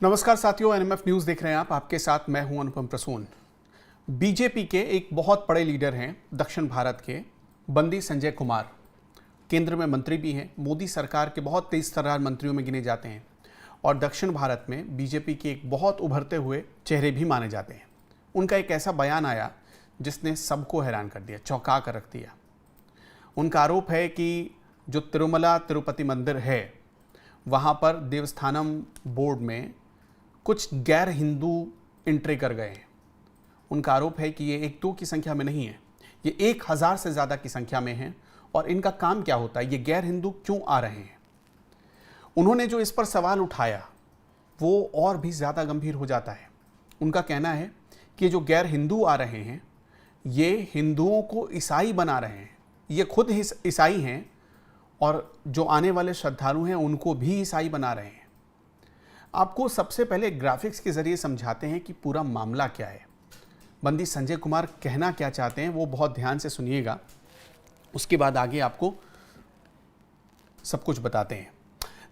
नमस्कार साथियों, NMF news देख रहे हैं आप। आपके साथ मैं हूं अनुपम प्रसून। बीजेपी के एक बहुत बड़े लीडर हैं दक्षिण भारत के, बंदी संजय कुमार। केंद्र में मंत्री भी हैं, मोदी सरकार के बहुत तेज तर्रार मंत्रियों में गिने जाते हैं और दक्षिण भारत में बीजेपी के एक बहुत उभरते हुए चेहरे भी माने जाते हैं। उनका एक ऐसा बयान आया जिसने सबको हैरान कर दिया, चौंका कर रख दिया। उनका आरोप है कि जो तिरुमला तिरुपति मंदिर है वहाँ पर देवस्थानम बोर्ड में कुछ गैर हिंदू एंट्री कर गए हैं। उनका आरोप है कि ये 1-2 की संख्या में नहीं है, ये 1000 से ज़्यादा की संख्या में हैं। और इनका काम क्या होता है, ये गैर हिंदू क्यों आ रहे हैं। उन्होंने जो इस पर सवाल उठाया वो और भी ज़्यादा गंभीर हो जाता है। उनका कहना है कि जो गैर हिंदू आ रहे हैं ये हिंदुओं को ईसाई बना रहे हैं, ये खुद ईसाई हैं और जो आने वाले श्रद्धालु हैं उनको भी ईसाई बना रहे हैं। आपको सबसे पहले ग्राफिक्स के जरिए समझाते हैं कि पूरा मामला क्या है। बंदी संजय कुमार कहना क्या चाहते हैं वो बहुत ध्यान से सुनिएगा, उसके बाद आगे आपको सब कुछ बताते हैं।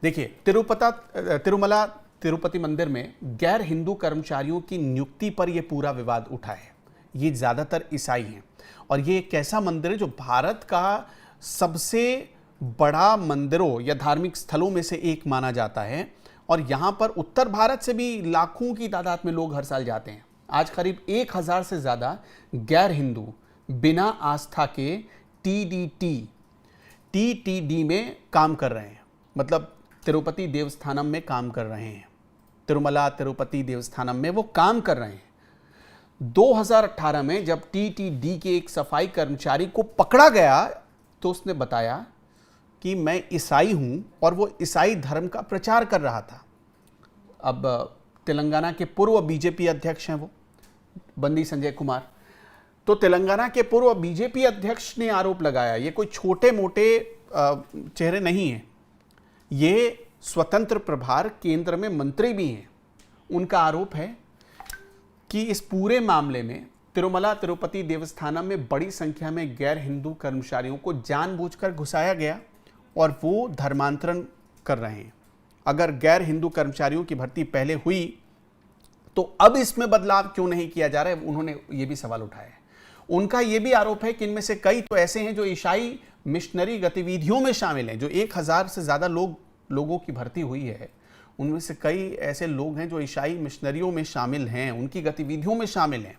देखिए, तिरुमला तिरुपति मंदिर में गैर हिंदू कर्मचारियों की नियुक्ति पर यह पूरा विवाद उठा है। ये ज़्यादातर ईसाई हैं और ये एक ऐसा मंदिर है जो भारत का सबसे बड़ा मंदिरों या धार्मिक स्थलों में से एक माना जाता है और यहाँ पर उत्तर भारत से भी लाखों की तादाद में लोग हर साल जाते हैं। आज करीब 1000 से ज़्यादा गैर हिंदू बिना आस्था के टीटीडी में काम कर रहे हैं, मतलब तिरुपति देवस्थानम में काम कर रहे हैं। तिरुमला तिरुपति देवस्थानम में वो काम कर रहे हैं। 2018 में जब टीटीडी के एक सफाई कर्मचारी को पकड़ा गया तो उसने बताया कि मैं ईसाई हूं और वो ईसाई धर्म का प्रचार कर रहा था। अब तेलंगाना के पूर्व बीजेपी अध्यक्ष हैं वो बंदी संजय कुमार। तो तेलंगाना के पूर्व बीजेपी अध्यक्ष ने आरोप लगाया, ये कोई छोटे मोटे चेहरे नहीं हैं, ये स्वतंत्र प्रभार केंद्र में मंत्री भी हैं। उनका आरोप है कि इस पूरे मामले में तिरुमला तिरुपति देवस्थानम में बड़ी संख्या में गैर हिंदू कर्मचारियों को जानबूझकर घुसाया गया और वो धर्मांतरण कर रहे हैं। अगर गैर हिंदू कर्मचारियों की भर्ती पहले हुई तो अब इसमें बदलाव क्यों नहीं किया जा रहा है, उन्होंने ये भी सवाल उठाया है। उनका ये भी आरोप है कि इनमें से कई तो ऐसे हैं जो ईसाई मिशनरी गतिविधियों में शामिल हैं। जो 1000 से ज़्यादा लोगों की भर्ती हुई है उनमें से कई ऐसे लोग हैं जो ईसाई मिशनरियों में शामिल हैं, उनकी गतिविधियों में शामिल हैं।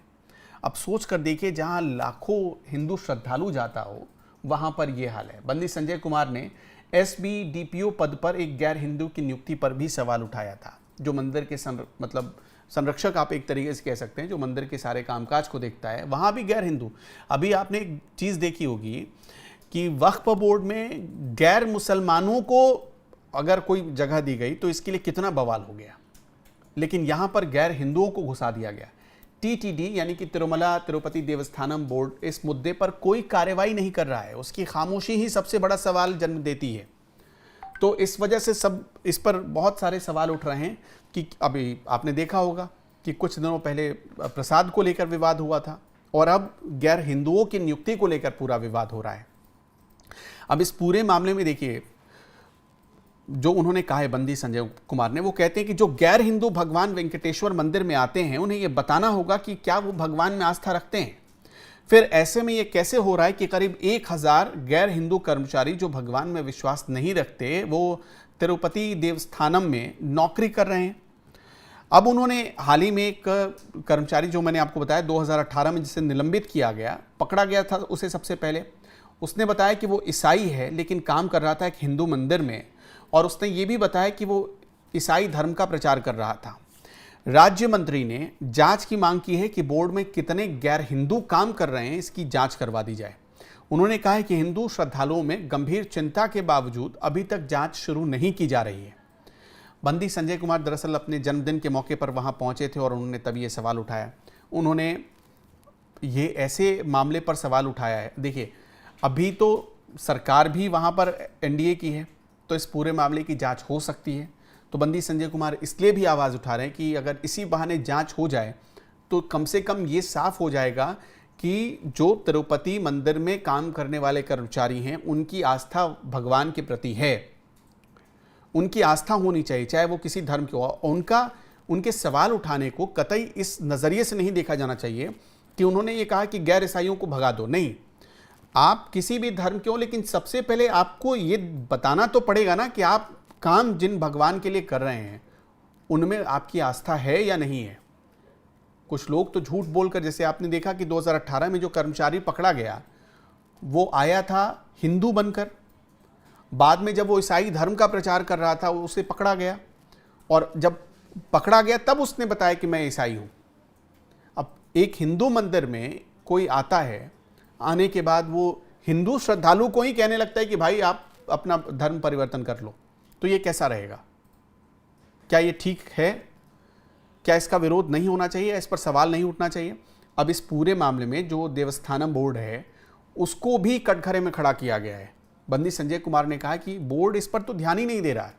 अब सोच कर देखिए, जहाँ लाखों हिंदू श्रद्धालु जाता हो वहाँ पर यह हाल है। बंदी संजय कुमार ने एसबीडीपीओ पद पर एक गैर हिंदू की नियुक्ति पर भी सवाल उठाया था, जो मंदिर के संरक्षक आप एक तरीके से कह सकते हैं, जो मंदिर के सारे कामकाज को देखता है, वहाँ भी गैर हिंदू। अभी आपने एक चीज़ देखी होगी कि वक्फ बोर्ड में गैर मुसलमानों को अगर कोई जगह दी गई तो इसके लिए कितना बवाल हो गया, लेकिन यहाँ पर गैर हिंदुओं को घुसा दिया गया। टीटीडी यानी कि तिरुमला तिरुपति देवस्थानम बोर्ड इस मुद्दे पर कोई कार्रवाई नहीं कर रहा है, उसकी खामोशी ही सबसे बड़ा सवाल जन्म देती है। तो इस वजह से सब इस पर बहुत सारे सवाल उठ रहे हैं कि अभी आपने देखा होगा कि कुछ दिनों पहले प्रसाद को लेकर विवाद हुआ था और अब गैर हिंदुओं की नियुक्ति को लेकर पूरा विवाद हो रहा है। अब इस पूरे मामले में देखिए, जो उन्होंने कहा है बंदी संजय कुमार ने, वो कहते हैं कि जो गैर हिंदू भगवान वेंकटेश्वर मंदिर में आते हैं उन्हें यह बताना होगा कि क्या वो भगवान में आस्था रखते हैं। फिर ऐसे में ये कैसे हो रहा है कि करीब 1000 गैर हिंदू कर्मचारी जो भगवान में विश्वास नहीं रखते वो तिरुपति देवस्थानम में नौकरी कर रहे हैं। अब उन्होंने हाल ही में एक कर्मचारी जो मैंने आपको बताया 2018 में जिसे निलंबित किया गया, पकड़ा गया था उसे सबसे पहले, उसने बताया कि वो ईसाई है लेकिन काम कर रहा था एक हिंदू मंदिर में, और उसने ये भी बताया कि वो ईसाई धर्म का प्रचार कर रहा था। राज्य मंत्री ने जांच की मांग की है कि बोर्ड में कितने गैर हिंदू काम कर रहे हैं इसकी जांच करवा दी जाए। उन्होंने कहा है कि हिंदू श्रद्धालुओं में गंभीर चिंता के बावजूद अभी तक जांच शुरू नहीं की जा रही है। बंदी संजय कुमार दरअसल अपने जन्मदिन के मौके पर वहां पहुंचे थे और उन्होंने तब ये सवाल उठाया। उन्होंने ये ऐसे मामले पर सवाल उठाया है। देखिए, अभी तो सरकार भी वहां पर एनडीए की है तो इस पूरे मामले की जांच हो सकती है। तो बंदी संजय कुमार इसलिए भी आवाज़ उठा रहे हैं कि अगर इसी बहाने जांच हो जाए तो कम से कम ये साफ हो जाएगा कि जो तिरुपति मंदिर में काम करने वाले कर्मचारी हैं उनकी आस्था भगवान के प्रति है, उनकी आस्था होनी चाहिए, चाहे वो किसी धर्म की हो। उनका उनके सवाल उठाने को कतई इस नज़रिए से नहीं देखा जाना चाहिए कि उन्होंने ये कहा कि गैर ईसाइयों को भगा दो। नहीं, आप किसी भी धर्म के हो, लेकिन सबसे पहले आपको ये बताना तो पड़ेगा ना कि आप काम जिन भगवान के लिए कर रहे हैं उनमें आपकी आस्था है या नहीं है। कुछ लोग तो झूठ बोलकर, जैसे आपने देखा कि 2018 में जो कर्मचारी पकड़ा गया वो आया था हिंदू बनकर, बाद में जब वो ईसाई धर्म का प्रचार कर रहा था उसे पकड़ा गया, और जब पकड़ा गया तब उसने बताया कि मैं ईसाई हूं। अब एक हिंदू मंदिर में कोई आता है, आने के बाद वो हिंदू श्रद्धालु को ही कहने लगता है कि भाई आप अपना धर्म परिवर्तन कर लो, तो ये कैसा रहेगा? क्या ये ठीक है? क्या इसका विरोध नहीं होना चाहिए? इस पर सवाल नहीं उठना चाहिए? अब इस पूरे मामले में जो देवस्थानम बोर्ड है उसको भी कटघरे में खड़ा किया गया है। बंदी संजय कुमार ने कहा कि बोर्ड इस पर तो ध्यान ही नहीं दे रहा है।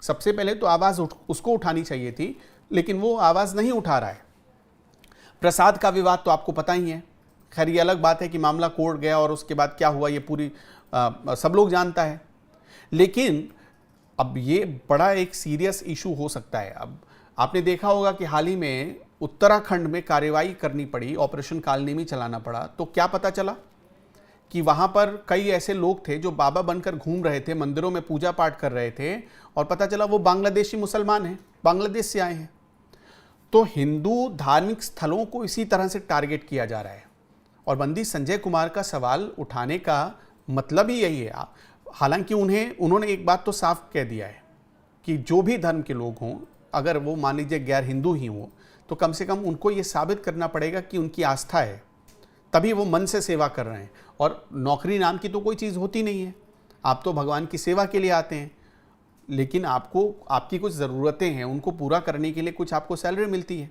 सबसे पहले तो आवाज़ उसको उठानी चाहिए थी, लेकिन वो आवाज़ नहीं उठा रहा है। प्रसाद का विवाद तो आपको पता ही है। खैर ये अलग बात है कि मामला कोर्ट गया और उसके बाद क्या हुआ ये पूरी सब लोग जानता है, लेकिन अब ये बड़ा एक सीरियस इशू हो सकता है। अब आपने देखा होगा कि हाल ही में उत्तराखंड में कार्रवाई करनी पड़ी, ऑपरेशन कालनेमी चलाना पड़ा, तो क्या पता चला कि वहाँ पर कई ऐसे लोग थे जो बाबा बनकर घूम रहे थे, मंदिरों में पूजा पाठ कर रहे थे, और पता चला वो बांग्लादेशी मुसलमान हैं, बांग्लादेश से आए हैं। तो हिंदू धार्मिक स्थलों को इसी तरह से टारगेट किया जा रहा है, और बंदी संजय कुमार का सवाल उठाने का मतलब ही यही है। हालांकि उन्होंने एक बात तो साफ कह दिया है कि जो भी धर्म के लोग हों, अगर वो मान लीजिए गैर हिंदू ही हों, तो कम से कम उनको ये साबित करना पड़ेगा कि उनकी आस्था है, तभी वो मन से सेवा कर रहे हैं। और नौकरी नाम की तो कोई चीज़ होती नहीं है। आप तो भगवान की सेवा के लिए आते हैं, लेकिन आपकी कुछ ज़रूरतें हैं, उनको पूरा करने के लिए कुछ आपको सैलरी मिलती है।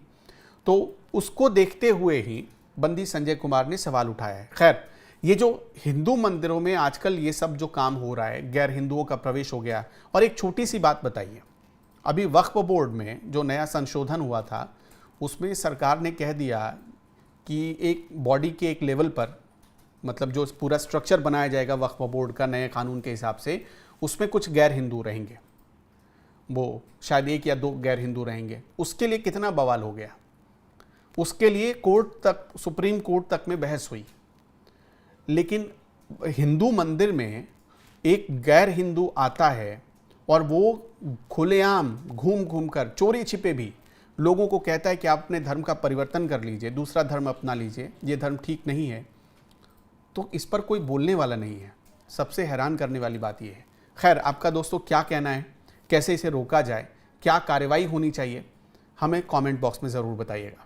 तो उसको देखते हुए ही बंदी संजय कुमार ने सवाल उठाया है। खैर, ये जो हिंदू मंदिरों में आजकल ये सब जो काम हो रहा है, गैर हिंदुओं का प्रवेश हो गया। और एक छोटी सी बात बताइए, अभी वक्फ बोर्ड में जो नया संशोधन हुआ था उसमें सरकार ने कह दिया कि एक बॉडी के एक लेवल पर, मतलब जो पूरा स्ट्रक्चर बनाया जाएगा वक्फ बोर्ड का नए कानून के हिसाब से, उसमें कुछ गैर हिंदू रहेंगे, वो शायद 1 या 2 गैर हिंदू रहेंगे। उसके लिए कितना बवाल हो गया, उसके लिए कोर्ट तक, सुप्रीम कोर्ट तक में बहस हुई। लेकिन हिंदू मंदिर में एक गैर हिंदू आता है और वो खुलेआम घूम घूम कर चोरी छिपे भी लोगों को कहता है कि आप अपने धर्म का परिवर्तन कर लीजिए, दूसरा धर्म अपना लीजिए, ये धर्म ठीक नहीं है, तो इस पर कोई बोलने वाला नहीं है। सबसे हैरान करने वाली बात यह है। खैर, आपका दोस्तों क्या कहना है, कैसे इसे रोका जाए, क्या कार्रवाई होनी चाहिए, हमें कमेंट बॉक्स में ज़रूर बताइएगा।